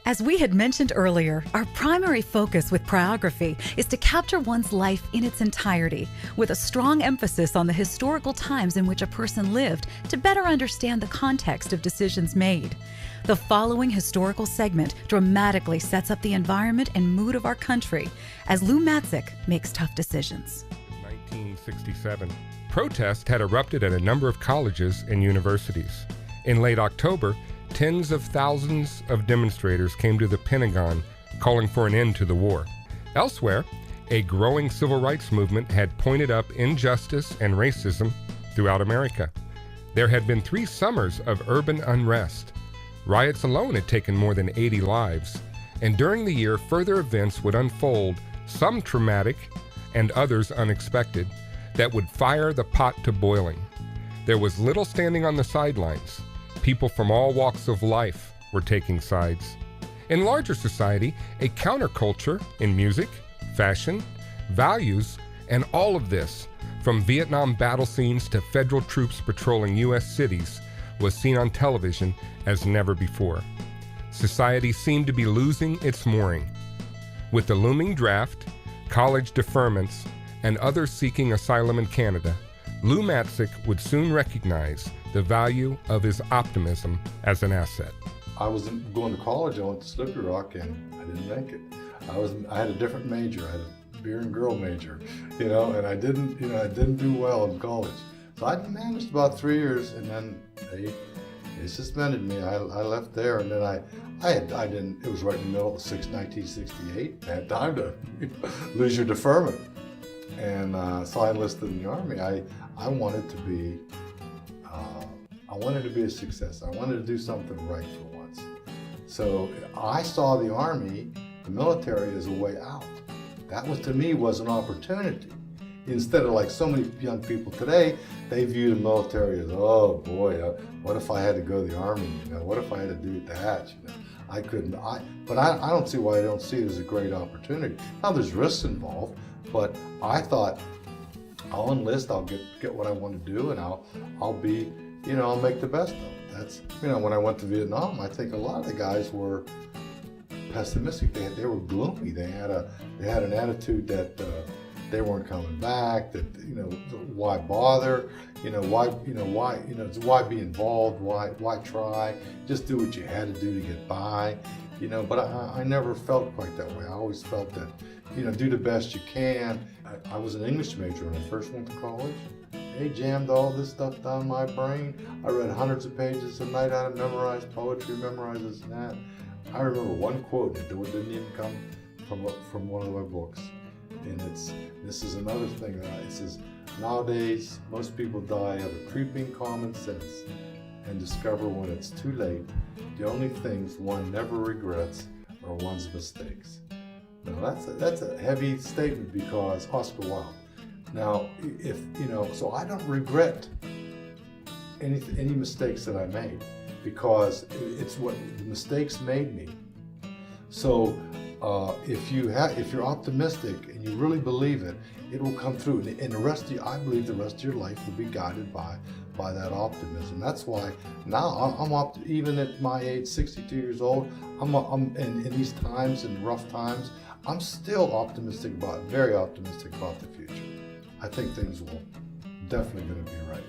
As we had mentioned earlier, our primary focus with priography is to capture one's life in its entirety, with a strong emphasis on the historical times in which a person lived to better understand the context of decisions made. The following historical segment dramatically sets up the environment and mood of our country as Lou Mattsick makes tough decisions. 1967, protests had erupted at a number of colleges and universities. In late October, tens of thousands of demonstrators came to the Pentagon calling for an end to the war. Elsewhere, a growing civil rights movement had pointed up injustice and racism throughout America. There had been 3 summers of urban unrest. Riots alone had taken more than 80 lives, and during the year, further events would unfold, some traumatic and others unexpected, that would fire the pot to boiling. There was little standing on the sidelines. People from all walks of life were taking sides. In larger society, a counterculture in music, fashion, values, and all of this, from Vietnam battle scenes to federal troops patrolling U.S. cities, was seen on television as never before. Society seemed to be losing its mooring. With the looming draft, college deferments, and others seeking asylum in Canada, Lou Mattsick would soon recognize the value of his optimism as an asset. I was going to college. I went to Slippery Rock and I didn't make it. I had a different major. I had a beer and girl major, and I didn't do well in college. So I managed about 3 years, and then they suspended me. I left there, and then I didn't. It was right in the middle of 1968. I had time to lose your deferment, and so I enlisted in the Army. I wanted to be. I wanted to be a success. I wanted to do something right for once. So I saw the Army, the military, as a way out. That was, to me, was an opportunity. Instead of like so many young people today, they view the military as, oh boy, what if I had to go to the Army? What if I had to do that? I couldn't. But I don't see why I don't see it as a great opportunity. Now there's risks involved, but I thought I'll enlist. I'll get what I want to do, and I'll be. I'll make the best of it. That's, when I went to Vietnam, I think a lot of the guys were pessimistic. They were gloomy. They had an attitude that they weren't coming back. That why bother? Why be involved? Why try? Just do what you had to do to get by. But I never felt quite that way. I always felt that do the best you can. I was an English major when I first went to college. They jammed all this stuff down my brain. I read hundreds of pages a night. I had to memorize poetry, memorize this and that. I remember one quote that didn't even come from one of my books. And this is another thing. It says, nowadays, most people die of a creeping common sense and discover when it's too late, the only things one never regrets are one's mistakes. Now that's a heavy statement because Oscar Wilde. Now, so I don't regret any mistakes that I made because it's what the mistakes made me. So if you're optimistic and you really believe it, it will come through. And I believe the rest of your life will be guided by that optimism. That's why now even at my age, 62 years old, I'm in these times, in rough times, I'm still very optimistic about the future. I think things will definitely going to be right.